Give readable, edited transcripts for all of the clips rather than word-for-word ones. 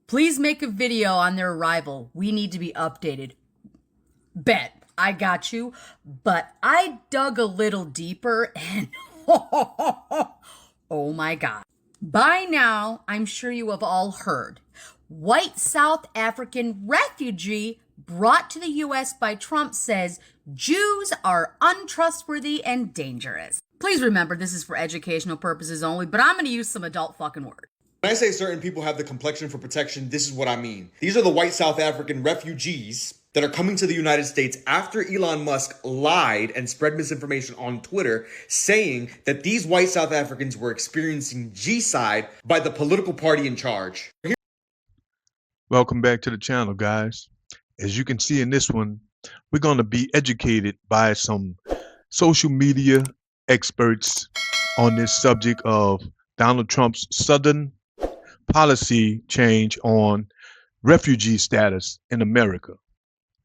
Please make a video on their arrival. We need to be updated. Bet. I got you. But I dug a little deeper and oh my God. By now, I'm sure you have all heard. White South African refugee brought to the U.S. by Trump says Jews are untrustworthy and dangerous. Please remember this is for educational purposes only, but I'm going to use some adult fucking words. When I say certain people have the complexion for protection, this is what I mean. These are the white South African refugees that are coming to the United States after Elon Musk lied and spread misinformation on Twitter, saying that these white South Africans were experiencing G-side by the political party in charge. Welcome back to the channel, guys. As you can see in this one, we're going to be educated by some social media experts on this subject of Donald Trump's sudden policy change on refugee status in America.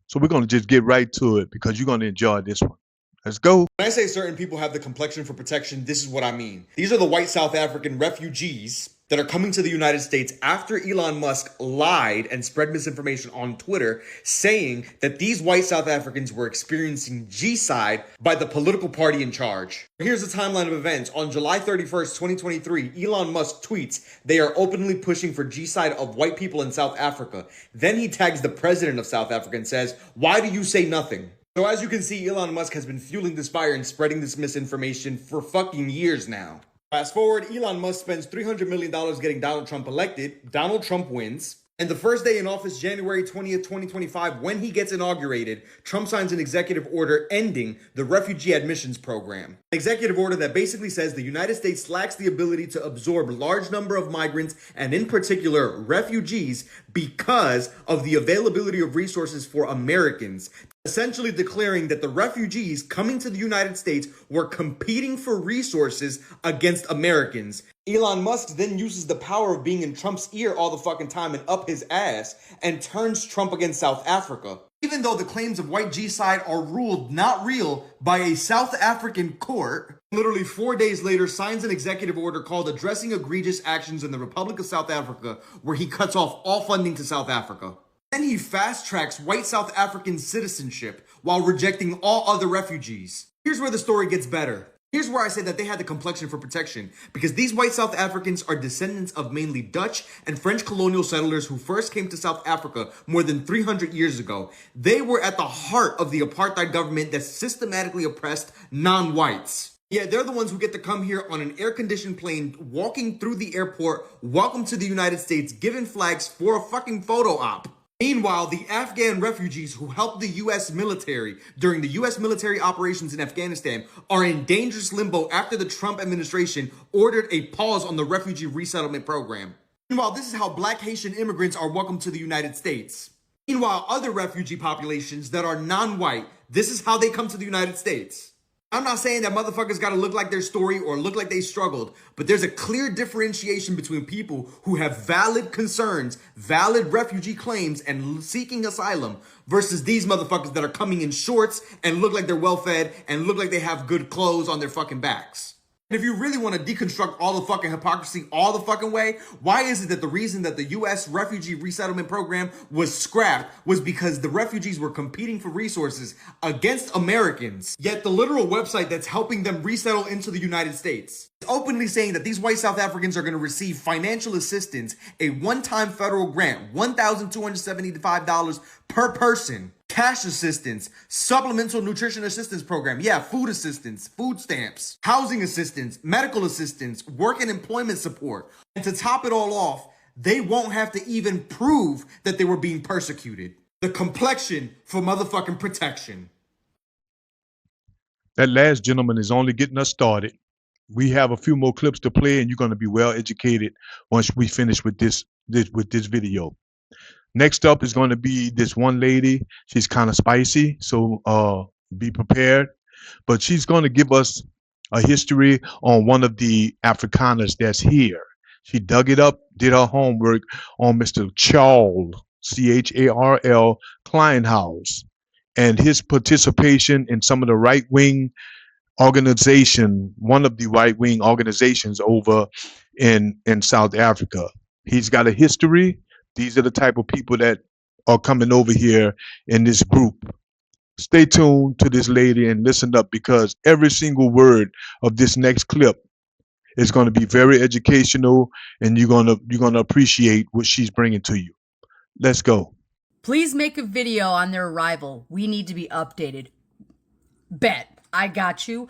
So we're going to just get right to it because you're going to enjoy this one. Let's go. When I say certain people have the complexion for protection, this is what I mean. These are the white South African refugees that are coming to the United States after Elon Musk lied and spread misinformation on Twitter, saying that these white South Africans were experiencing G-side by the political party in charge. Here's the timeline of events. On July 31st, 2023, Elon Musk tweets, "They are openly pushing for G-side of white people in South Africa." Then he tags the president of South Africa and says, "Why do you say nothing?" So as you can see, Elon Musk has been fueling this fire and spreading this misinformation for fucking years now. Fast forward, Elon Musk spends $300 million getting Donald Trump elected. Donald Trump wins. And the first day in office, January 20th, 2025, when he gets inaugurated, Trump signs an executive order ending the refugee admissions program. An executive order that basically says the United States lacks the ability to absorb large number of migrants, and in particular, refugees, because of the availability of resources for Americans. Essentially declaring that the refugees coming to the United States were competing for resources against Americans. Elon Musk then uses the power of being in Trump's ear all the fucking time and up his ass and turns Trump against South Africa. Even though the claims of white G-side are ruled not real by a South African court, literally 4 days later signs an executive order called Addressing Egregious Actions in the Republic of South Africa, where he cuts off all funding to South Africa. Then he fast-tracks white South African citizenship while rejecting all other refugees. Here's where the story gets better. Here's where I say that they had the complexion for protection, because these white South Africans are descendants of mainly Dutch and French colonial settlers who first came to South Africa more than 300 years ago. They were at the heart of the apartheid government that systematically oppressed non-whites. Yeah, they're the ones who get to come here on an air-conditioned plane, walking through the airport, welcome to the United States, given flags for a fucking photo op. Meanwhile, the Afghan refugees who helped the U.S. military during the U.S. military operations in Afghanistan are in dangerous limbo after the Trump administration ordered a pause on the refugee resettlement program. Meanwhile, this is how Black Haitian immigrants are welcomed to the United States. Meanwhile, other refugee populations that are non-white, this is how they come to the United States. I'm not saying that motherfuckers gotta look like their story or look like they struggled, but there's a clear differentiation between people who have valid concerns, valid refugee claims, and seeking asylum versus these motherfuckers that are coming in shorts and look like they're well-fed and look like they have good clothes on their fucking backs. And if you really want to deconstruct all the fucking hypocrisy all the fucking way, why is it that the reason that the U.S. refugee resettlement program was scrapped was because the refugees were competing for resources against Americans, yet the literal website that's helping them resettle into the United States is openly saying that these white South Africans are going to receive financial assistance, a one-time federal grant, $1,275 per person. Cash assistance, supplemental nutrition assistance program, food assistance, food stamps, housing assistance, medical assistance, work and employment support. And to top it all off, they won't have to even prove that they were being persecuted. The complexion for motherfucking protection. That last gentleman is only getting us started. We have a few more clips to play, and you're going to be well educated once we finish with this video. Next up is going to be this one lady. She's kind of spicy, so be prepared. But she's going to give us a history on one of the Afrikaners that's here. She dug it up, did her homework on Mr. Charles, C-H-A-R-L, Kleinhaus, and his participation in some of the right-wing organization, one of the right-wing organizations over in South Africa. He's got a history These are the type of people that are coming over here in this group. Stay tuned to this lady and listen up, because every single word of this next clip is going to be very educational, and you're gonna appreciate what she's bringing to you. Let's go. Please make a video on their arrival. We need to be updated. Bet, I got you.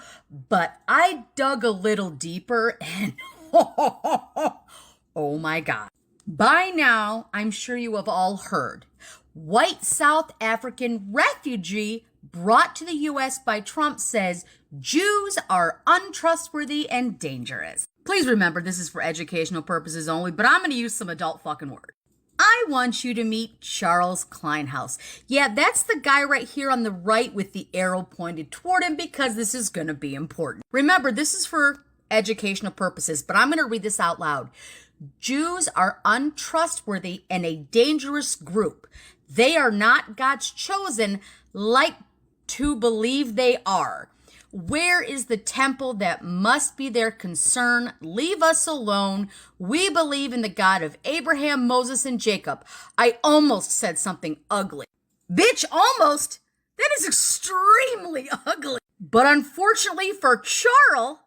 But I dug a little deeper and oh my God. By now, I'm sure you have all heard. White South African refugee brought to the U.S. by Trump says Jews are untrustworthy and dangerous. Please remember, this is for educational purposes only, but I'm going to use some adult fucking words. I want you to meet Charles Kleinhaus. Yeah, that's the guy right here on the right with the arrow pointed toward him, because this is going to be important. Remember, this is for educational purposes, but I'm going to read this out loud. Jews are untrustworthy and a dangerous group. They are not God's chosen, like to believe they are. Where is the temple that must be their concern? Leave us alone. We believe in the God of Abraham, Moses, and Jacob. I almost said something ugly. Bitch, almost? That is extremely ugly. But unfortunately for Charles,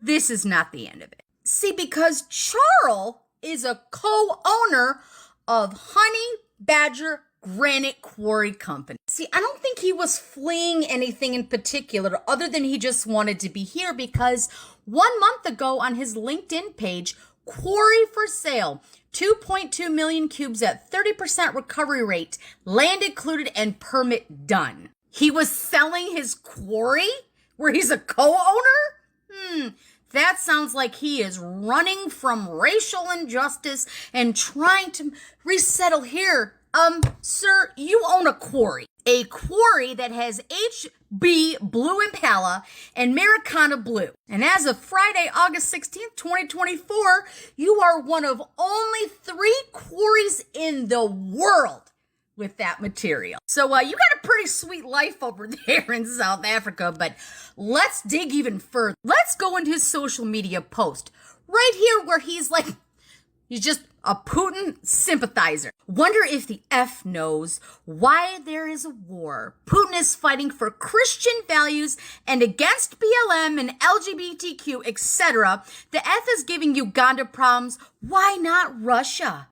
this is not the end of it. See, because Charles is a co-owner of Honey Badger Granite Quarry Company. See, I don't think he was fleeing anything in particular other than he just wanted to be here, because 1 month ago on his LinkedIn page, quarry for sale, 2.2 million cubes at 30% recovery rate, land included and permit done. He was selling his quarry where he's a co-owner? That sounds like he is running from racial injustice and trying to resettle here. Sir, you own a quarry. A quarry that has HB Blue Impala and Americana Blue. And as of Friday, August 16th, 2024, you are one of only 3 quarries in the world with that material. So you got a pretty sweet life over there in South Africa, but let's dig even further. Let's go into his social media post right here where he's like, he's just a Putin sympathizer. Wonder if the F knows why there is a war. Putin is fighting for Christian values and against BLM and LGBTQ, etc. The F is giving Uganda problems. Why not Russia?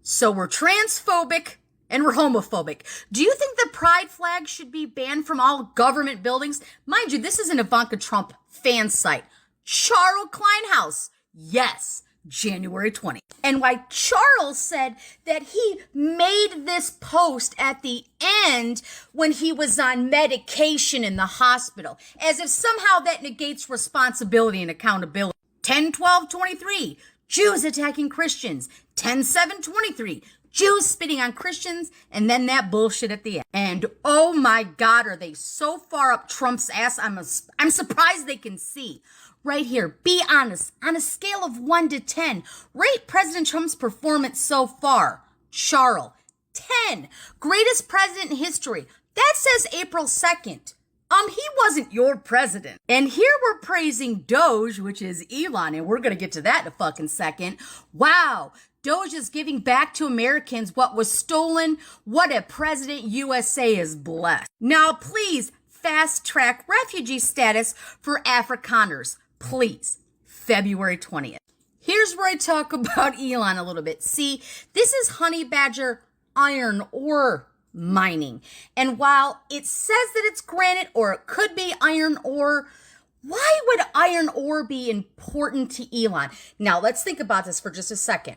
So we're transphobic and we're homophobic. Do you think the pride flag should be banned from all government buildings? Mind you, this is an Ivanka Trump fan site. Charles Kleinhaus. Yes. January 20th. And why Charles said that he made this post at the end when he was on medication in the hospital, as if somehow that negates responsibility and accountability. 10-12-23, Jews attacking Christians. 10-7-23, Jews spitting on Christians, and then that bullshit at the end. And oh my God, are they so far up Trump's ass? I'm surprised they can see. Right here, be honest. On a scale of 1 to 10, rate President Trump's performance so far. Charles, 10. Greatest president in history. That says April 2nd. He wasn't your president. And here we're praising Doge, which is Elon, and we're gonna get to that in a fucking second. Wow. Doge is giving back to Americans what was stolen. What a president USA is blessed. Now, please fast track refugee status for Afrikaners. Please. February 20th. Here's where I talk about Elon a little bit. See, this is Honey Badger iron ore mining. And while it says that it's granite or it could be iron ore, why would iron ore be important to Elon? Now, let's think about this for just a second.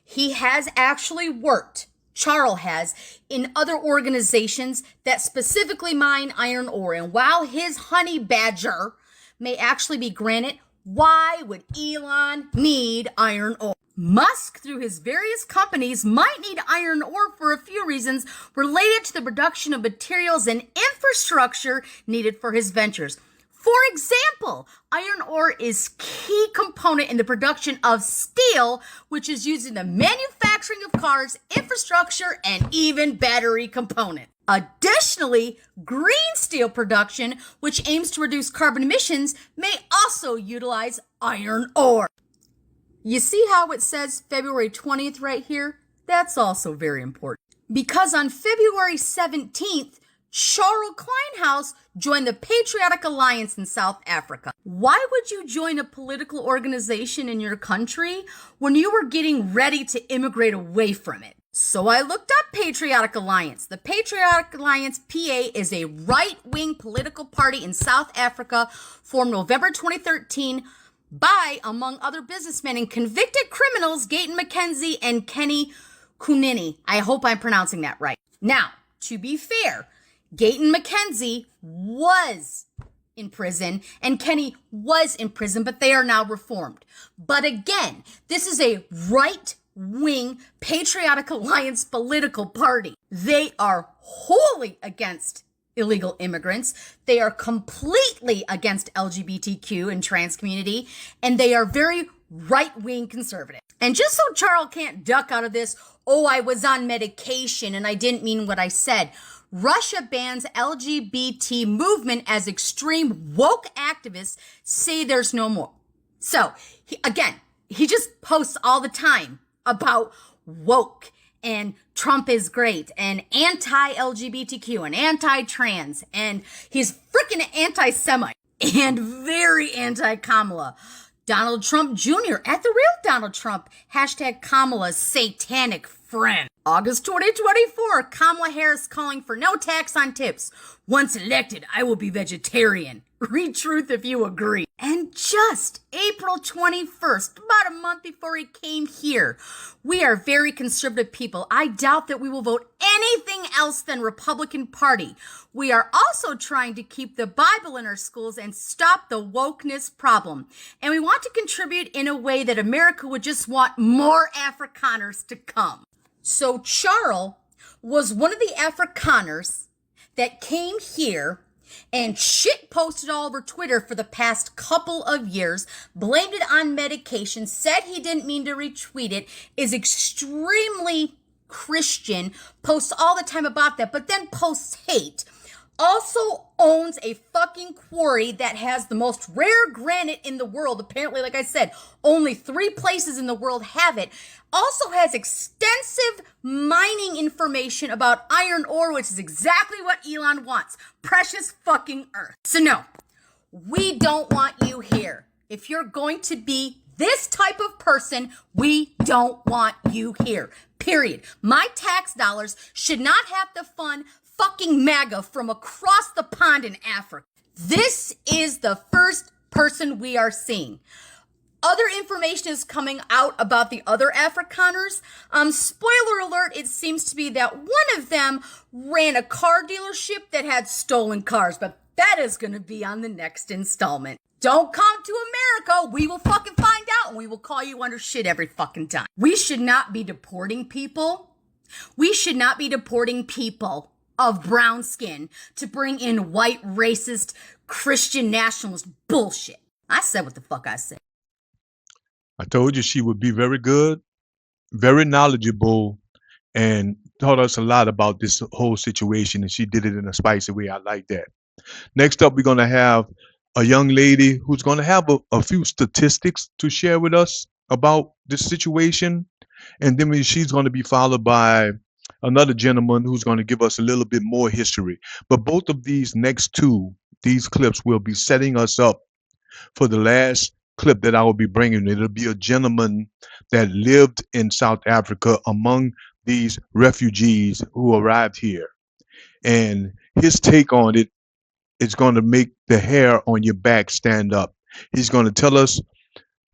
He has actually worked, Charles has, in other organizations that specifically mine iron ore. And while his Honey Badger may actually be granite, why would Elon need iron ore? Musk, through his various companies, might need iron ore for a few reasons related to the production of materials and infrastructure needed for his ventures. For example, iron ore is key component in the production of steel, which is used in the manufacturing of cars, infrastructure, and even battery components. Additionally, green steel production, which aims to reduce carbon emissions, may also utilize iron ore. You see how it says February 20th right here? That's also very important. Because on February 17th, Charles Kleinhaus joined the Patriotic Alliance in South Africa. Why would you join a political organization in your country when you were getting ready to immigrate away from it? So I looked up Patriotic Alliance. The Patriotic Alliance, PA, is a right-wing political party in South Africa formed November 2013 by, among other businessmen and convicted criminals, Gayton McKenzie and Kenny Kunini. I hope I'm pronouncing that right. Now, to be fair, Gayton McKenzie was in prison and Kenny was in prison, but they are now reformed. But again, this is a right-wing Patriotic Alliance political party. They are wholly against illegal immigrants. They are completely against LGBTQ and trans community, and they are very right-wing conservative. And just so Charles can't duck out of this, oh, I was on medication and I didn't mean what I said. Russia bans LGBT movement as extreme woke activists say there's no more. So, he just posts all the time about woke and Trump is great and anti-LGBTQ and anti-trans, and he's freaking anti-Semite and very anti-Kamala. Donald Trump Jr. at the real Donald Trump, hashtag Kamala's satanic friend. August 2024, Kamala Harris calling for no tax on tips. Once elected, I will be vegetarian. Read truth if you agree. And just April 21st, about a month before he came here, we are very conservative people. I doubt that we will vote anything else than Republican Party. We are also trying to keep the Bible in our schools and stop the wokeness problem. And we want to contribute in a way that America would just want more Afrikaners to come. So Charles was one of the Afrikaners that came here and shit posted all over Twitter for the past couple of years, blamed it on medication, said he didn't mean to retweet it, is extremely Christian, posts all the time about that, but then posts hate. Also owns a fucking quarry that has the most rare granite in the world. Apparently, like I said, only 3 places in the world have it. Also has extensive mining information about iron ore, which is exactly what Elon wants. Precious fucking earth. So no, we don't want you here. If you're going to be this type of person, we don't want you here. Period. My tax dollars should not have to fund fucking MAGA from across the pond in Africa. This is the first person we are seeing. Other information is coming out about the other Afrikaners. Spoiler alert, it seems to be that one of them ran a car dealership that had stolen cars, but that is going to be on the next installment. Don't come to America. We will fucking find out and we will call you under shit every fucking time. We should not be deporting people. We should not be deporting people of brown skin to bring in white racist Christian nationalist bullshit. I said what the fuck I said. I told you she would be very good, very knowledgeable, and taught us a lot about this whole situation, and she did it in a spicy way. I like that. Next up, we're going to have a young lady who's going to have a few statistics to share with us about this situation, and then she's going to be followed by another gentleman who's going to give us a little bit more history. But both of these next these clips will be setting us up for the last clip that I will be bringing. It'll be a gentleman that lived in South Africa among these refugees who arrived here. And his take on it is going to make the hair on your back stand up. He's going to tell us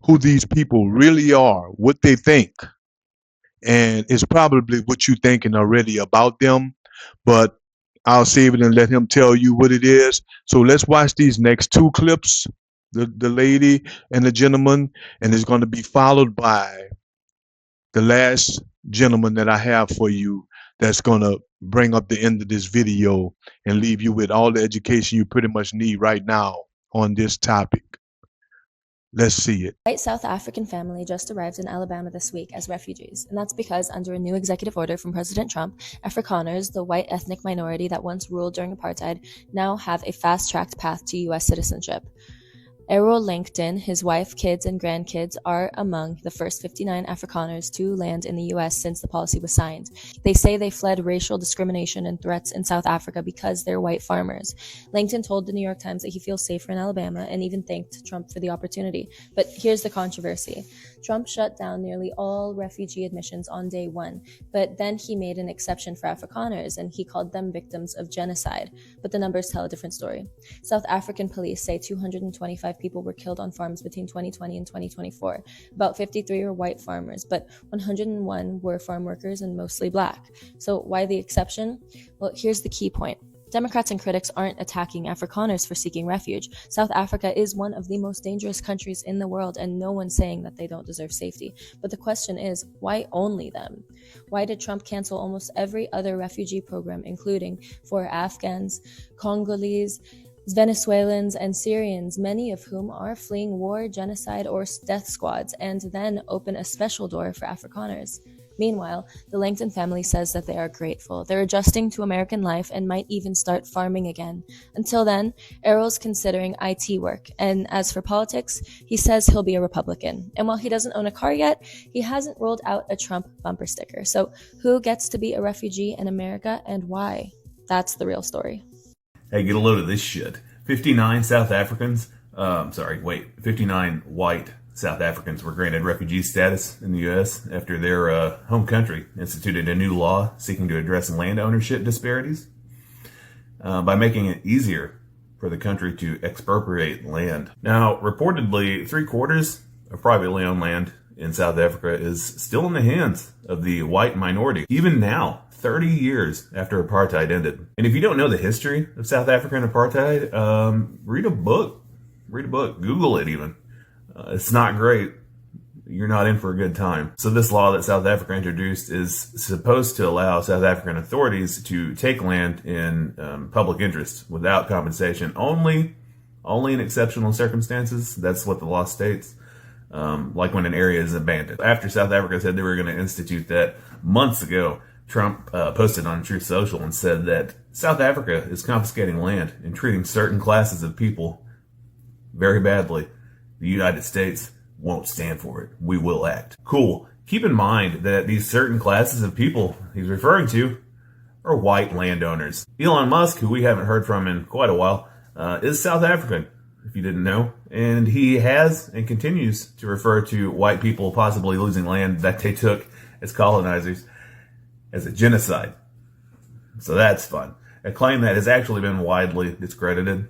who these people really are, what they think. And it's probably what you're thinking already about them, but I'll save it and let him tell you what it is. So let's watch these next 2 clips, the lady and the gentleman, and it's going to be followed by the last gentleman that I have for you that's going to bring up the end of this video and leave you with all the education you pretty much need right now on this topic. Let's see it. A white South African family just arrived in Alabama this week as refugees, and that's because under a new executive order from President Trump, Afrikaners, the white ethnic minority that once ruled during apartheid, now have a fast-tracked path to U.S. citizenship. Errol Langton, his wife, kids, and grandkids are among the first 59 Afrikaners to land in the U.S. since the policy was signed. They say they fled racial discrimination and threats in South Africa because they're white farmers. Langton told the New York Times that he feels safer in Alabama and even thanked Trump for the opportunity. But here's the controversy. Trump shut down nearly all refugee admissions on day one, but then he made an exception for Afrikaners and he called them victims of genocide. But the numbers tell a different story. South African police say 225 people were killed on farms between 2020 and 2024. About 53 were white farmers, but 101 were farm workers and mostly black. So why the exception? Well, here's the key point. Democrats and critics aren't attacking Afrikaners for seeking refuge. South Africa is one of the most dangerous countries in the world, and no one's saying that they don't deserve safety. But the question is, why only them? Why did Trump cancel almost every other refugee program, including for Afghans, Congolese, Venezuelans, and Syrians, many of whom are fleeing war, genocide, or death squads, and then open a special door for Afrikaners? Meanwhile, the Langton family says that they are grateful. They're adjusting to American life and might even start farming again. Until then, Errol's considering IT work, and as for politics, he says he'll be a Republican. And while he doesn't own a car yet, he hasn't rolled out a Trump bumper sticker. So who gets to be a refugee in America and why? That's the real story. Hey, get a load of this shit. 59 white South Africans were granted refugee status in the U.S. after their home country instituted a new law seeking to address land ownership disparities by making it easier for the country to expropriate land. Now, reportedly, 3/4 of privately owned land in South Africa is still in the hands of the white minority, even now, 30 years after apartheid ended. And if you don't know the history of South African apartheid, read a book, Google it even. It's not great. You're not in for a good time. So this law that South Africa introduced is supposed to allow South African authorities to take land in public interest without compensation, only in exceptional circumstances. That's what the law states. Like when an area is abandoned. After South Africa said they were going to institute that months ago, Trump posted on Truth Social and said that South Africa is confiscating land and treating certain classes of people very badly. The United States won't stand for it. We will act. Cool. Keep in mind that these certain classes of people he's referring to are white landowners. Elon Musk, who we haven't heard from in quite a while, is South African, if you didn't know. And he has and continues to refer to white people possibly losing land that they took as colonizers as a genocide. So that's fun. A claim that has actually been widely discredited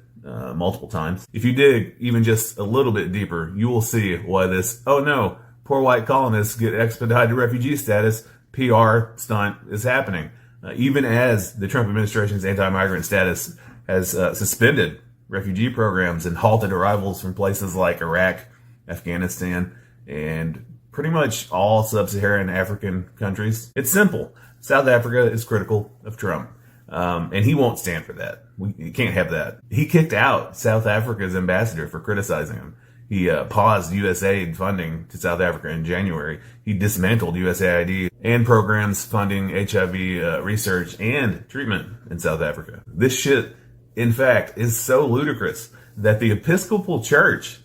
multiple times. If you dig even just a little bit deeper, you will see why this, oh no, poor white colonists get expedited refugee status PR stunt is happening. Even as the Trump administration's anti-migrant status has suspended refugee programs and halted arrivals from places like Iraq, Afghanistan, and pretty much all sub-Saharan African countries. It's simple. South Africa is critical of Trump, and he won't stand for that. We can't have that. He kicked out South Africa's ambassador for criticizing him. He paused USAID funding to South Africa in January. He dismantled USAID and programs funding HIV research and treatment in South Africa. This shit, in fact, is so ludicrous that the Episcopal Church,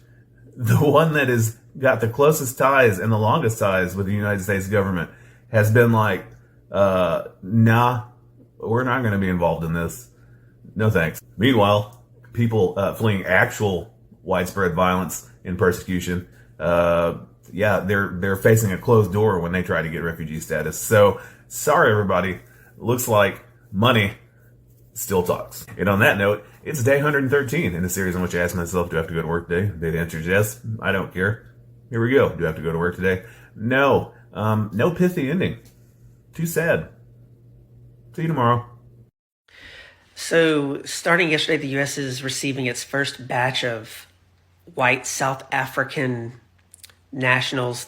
the one that has got the closest ties and the longest ties with the United States government, has been like, nah, we're not going to be involved in this. No thanks. Meanwhile, people fleeing actual widespread violence and persecution, they're facing a closed door when they try to get refugee status. So, sorry everybody. Looks like money still talks. And on that note, it's day 113 in a series in which I ask myself, do I have to go to work today? The answer is yes. I don't care. Here we go. Do I have to go to work today? No. No pithy ending. Too sad. See you tomorrow. So, starting yesterday, the U.S. is receiving its first batch of white South African nationals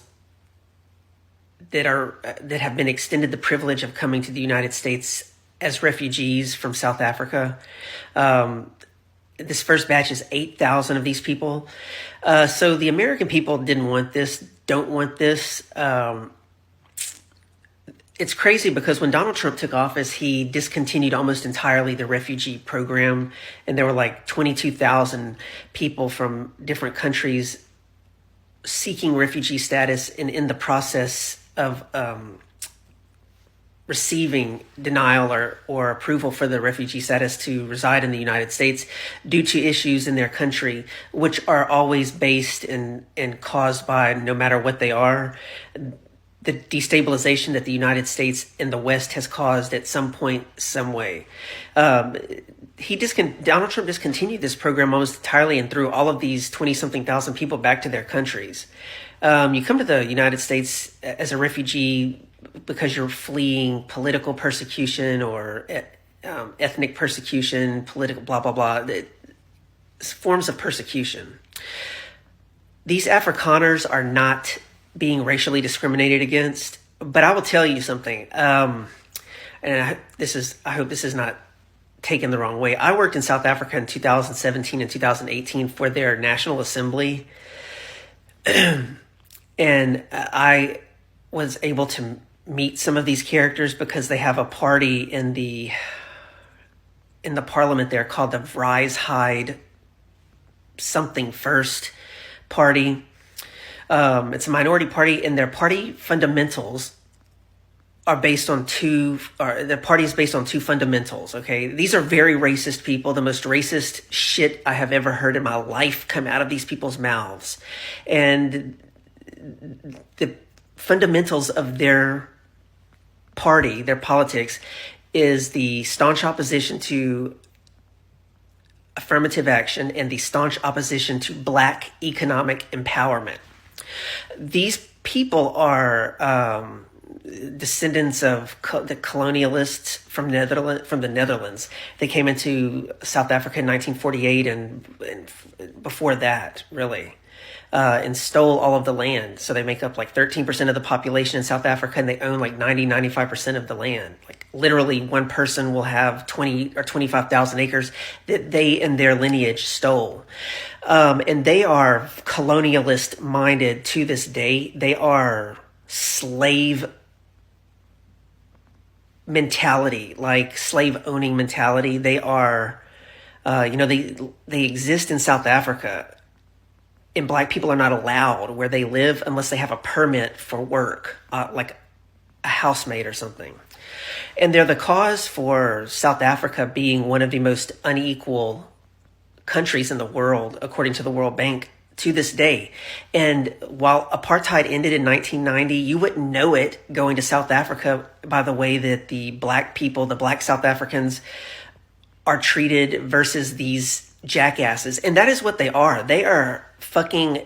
that have been extended the privilege of coming to the United States as refugees from South Africa. This first batch is 8,000 of these people. So the American people didn't want this, don't want this. it's crazy because when Donald Trump took office, he discontinued almost entirely the refugee program. And there were like 22,000 people from different countries seeking refugee status and in the process of receiving denial or approval for the refugee status to reside in the United States due to issues in their country, which are always based and caused by, no matter what they are, the destabilization that the United States and the West has caused at some point, some way. Donald Trump discontinued this program almost entirely and threw all of these 20-something thousand people back to their countries. You come to the United States as a refugee because you're fleeing political persecution or ethnic persecution, political blah, blah, blah, forms of persecution. These Afrikaners are not being racially discriminated against, but I will tell you something, and I hope this is not taken the wrong way. I worked in South Africa in 2017 and 2018 for their National Assembly, and I was able to meet some of these characters because they have a party in the parliament there called the Vryheid something First Party. It's a minority party, and their party fundamentals are based on the party is based on two fundamentals. Okay. These are very racist people. The most racist shit I have ever heard in my life come out of these people's mouths. And the fundamentals of their party, their politics, is the staunch opposition to affirmative action and the staunch opposition to Black economic empowerment. These people are descendants of the colonialists from the Netherlands. They came into South Africa in 1948 and before that, really. And stole all of the land. So they make up like 13% of the population in South Africa, and they own like 95% of the land. Like literally one person will have 20 or 25,000 acres that they and their lineage stole. And they are colonialist minded to this day. They are slave mentality, like slave owning mentality. They are, they exist in South Africa. And Black people are not allowed where they live unless they have a permit for work, like a housemaid or something. And they're the cause for South Africa being one of the most unequal countries in the world, according to the World Bank, to this day. And while apartheid ended in 1990, you wouldn't know it going to South Africa by the way that the Black people, the Black South Africans, are treated versus these jackasses. And that is what they are. They are fucking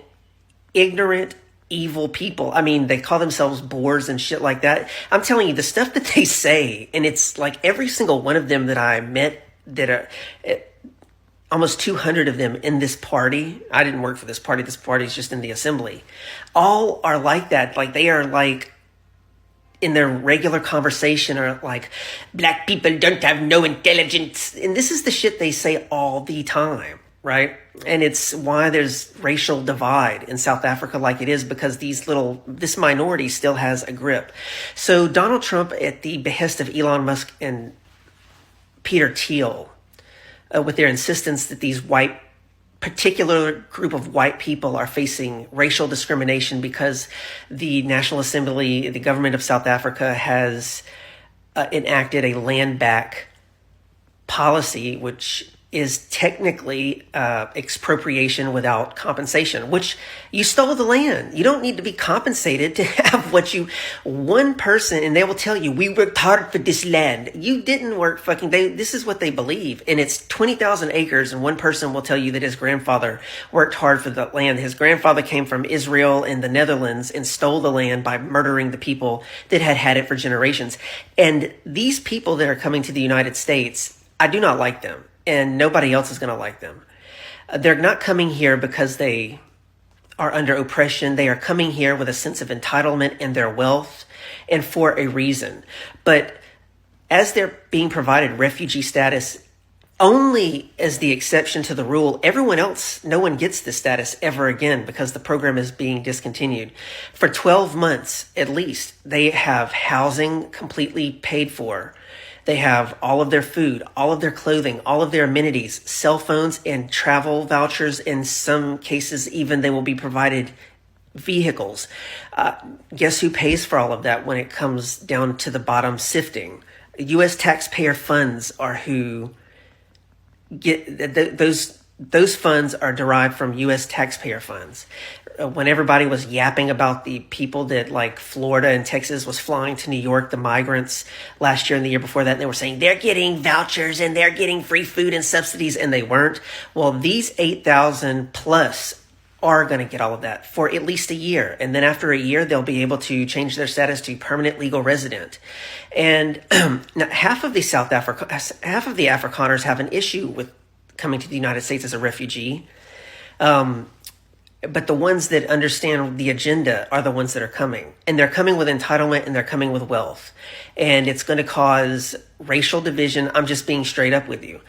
ignorant, evil people. I mean, they call themselves Boers and shit like that. I'm telling you, the stuff that they say, and it's like every single one of them that I met that are almost 200 of them in this party. I didn't work for this party. This party is just in the assembly. All are like that. Like they are like in their regular conversation are like, Black people don't have no intelligence. And this is the shit they say all the time, right? And it's why there's racial divide in South Africa like it is, because this minority still has a grip. So Donald Trump, at the behest of Elon Musk and Peter Thiel, with their insistence that these particular group of white people are facing racial discrimination because the National Assembly, the government of South Africa, has enacted a land back policy, which is technically expropriation without compensation, which you stole the land. You don't need to be compensated to have one person, and they will tell you, we worked hard for this land. You didn't work this is what they believe. And it's 20,000 acres, and one person will tell you that his grandfather worked hard for the land. His grandfather came from Israel and the Netherlands and stole the land by murdering the people that had it for generations. And these people that are coming to the United States, I do not like them. And nobody else is going to like them. They're not coming here because they are under oppression. They are coming here with a sense of entitlement in their wealth and for a reason. But as they're being provided refugee status only as the exception to the rule. Everyone else, no one gets this status ever again because the program is being discontinued. For 12 months at least, they have housing completely paid for. They have all of their food, all of their clothing, all of their amenities, cell phones, and travel vouchers. In some cases, even they will be provided vehicles. Guess who pays for all of that when it comes down to the bottom sifting? U.S. taxpayer funds are who get those funds are derived from U.S. taxpayer funds. When everybody was yapping about the people that like Florida and Texas was flying to New York, the migrants last year and the year before that, they were saying they're getting vouchers and they're getting free food and subsidies, and they weren't. Well, these 8,000 plus are going to get all of that for at least a year. And then after a year, they'll be able to change their status to permanent legal resident. And now half of the Afrikaners have an issue with coming to the United States as a refugee. But the ones that understand the agenda are the ones that are coming. And they're coming with entitlement and they're coming with wealth. And it's going to cause racial division. I'm just being straight up with you.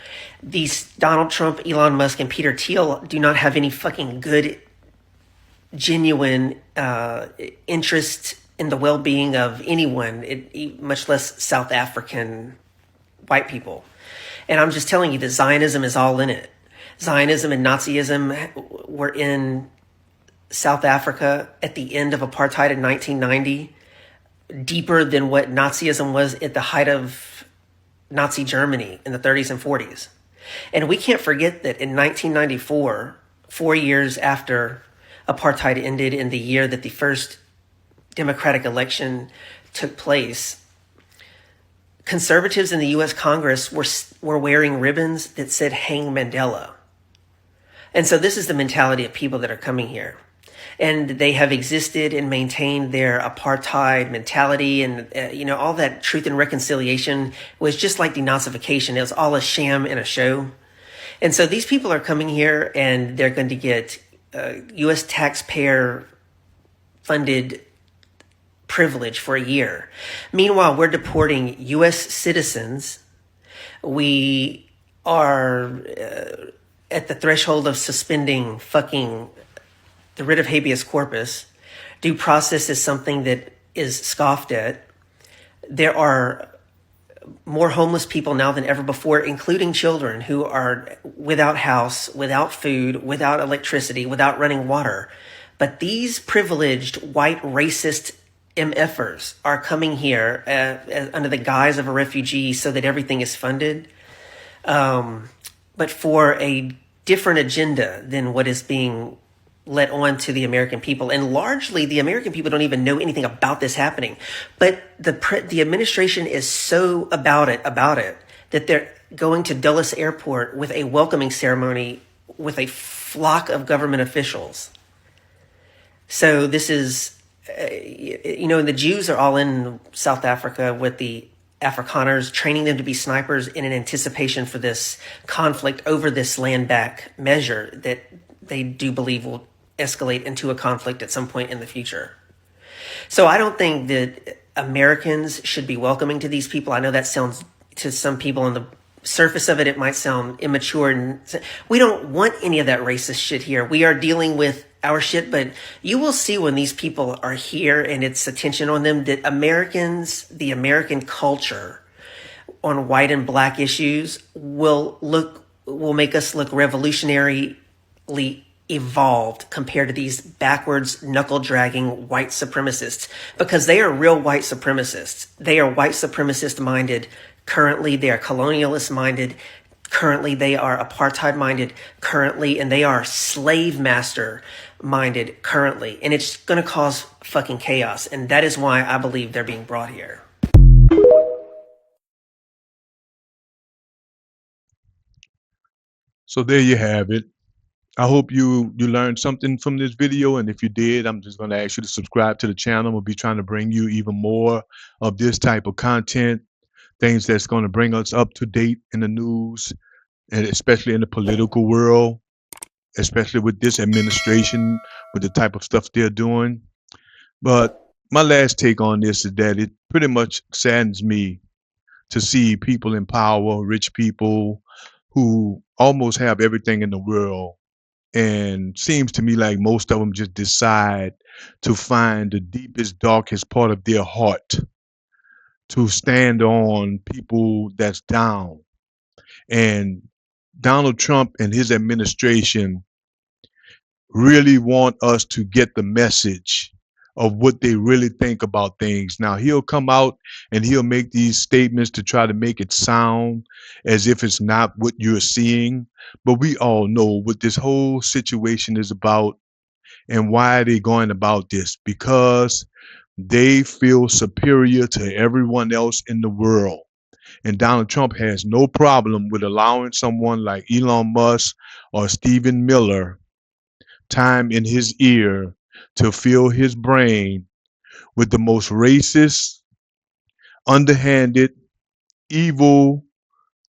These Donald Trump, Elon Musk, and Peter Thiel do not have any fucking good, genuine interest in the well-being of anyone, much less South African white people. And I'm just telling you that Zionism is all in it. Zionism and Nazism were in South Africa at the end of apartheid in 1990, deeper than what Nazism was at the height of Nazi Germany in the 30s and 40s. And we can't forget that in 1994, 4 years after apartheid ended, in the year that the first democratic election took place, conservatives in the U.S. Congress were wearing ribbons that said "Hang Mandela." And so this is the mentality of people that are coming here. And they have existed and maintained their apartheid mentality, and all that truth and reconciliation was just like denazification. It was all a sham and a show. And so these people are coming here and they're going to get U.S. taxpayer funded privilege for a year. Meanwhile, we're deporting U.S. citizens. We are at the threshold of suspending the writ of habeas corpus. Due process is something that is scoffed at. There are more homeless people now than ever before, including children who are without house, without food, without electricity, without running water. But these privileged white racist MFers are coming here under the guise of a refugee so that everything is funded, but for a different agenda than what is being let on to the American people. And largely, the American people don't even know anything about this happening. But the administration is so about it that they're going to Dulles Airport with a welcoming ceremony with a flock of government officials. So this is, the Jews are all in South Africa with the Afrikaners, training them to be snipers in an anticipation for this conflict over this land back measure that they do believe will escalate into a conflict at some point in the future. So I don't think that Americans should be welcoming to these people. I know that sounds, to some people on the surface of it, it might sound immature. And we don't want any of that racist shit here. We are dealing with our shit, but you will see when these people are here and it's attention on them that Americans, the American culture on white and black issues will make us look revolutionarily evolved compared to these backwards, knuckle-dragging white supremacists, because they are real white supremacists. They are white supremacist-minded. Currently, they are colonialist-minded. Currently, they are apartheid-minded. Currently, and they are slave master-minded currently. And it's going to cause fucking chaos. And that is why I believe they're being brought here. So there you have it. I hope you learned something from this video, and if you did, I'm just going to ask you to subscribe to the channel. We'll be trying to bring you even more of this type of content, things that's going to bring us up to date in the news, and especially in the political world, especially with this administration, with the type of stuff they're doing. But my last take on this is that it pretty much saddens me to see people in power, rich people, who almost have everything in the world, and seems to me like most of them just decide to find the deepest, darkest part of their heart to stand on people that's down. And Donald Trump and his administration really want us to get the message of what they really think about things. Now, he'll come out and he'll make these statements to try to make it sound as if it's not what you're seeing. But we all know what this whole situation is about and why they're going about this, because they feel superior to everyone else in the world. And Donald Trump has no problem with allowing someone like Elon Musk or Stephen Miller time in his ear to fill his brain with the most racist, underhanded, evil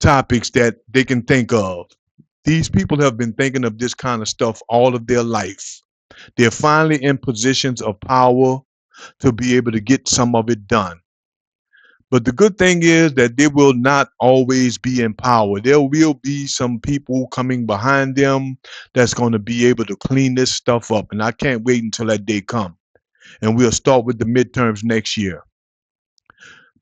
topics that they can think of. These people have been thinking of this kind of stuff all of their life. They're finally in positions of power to be able to get some of it done. But the good thing is that they will not always be in power. There will be some people coming behind them that's going to be able to clean this stuff up. And I can't wait until that day comes. And we'll start with the midterms next year.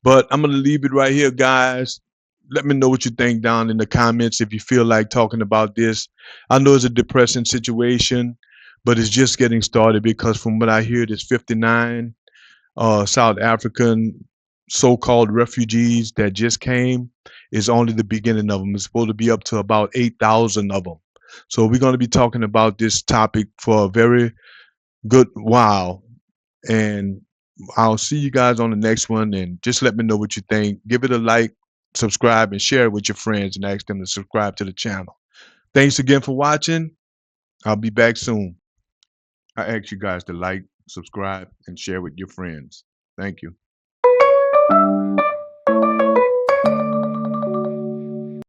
But I'm going to leave it right here, guys. Let me know what you think down in the comments if you feel like talking about this. I know it's a depressing situation, but it's just getting started, because from what I hear, there's 59 South African so-called refugees that just came. Is only the beginning of them. It's supposed to be up to about 8,000 of them. So we're going to be talking about this topic for a very good while. And I'll see you guys on the next one. And just let me know what you think. Give it a like, subscribe, and share it with your friends, and ask them to subscribe to the channel. Thanks again for watching. I'll be back soon. I ask you guys to like, subscribe, and share with your friends. Thank you.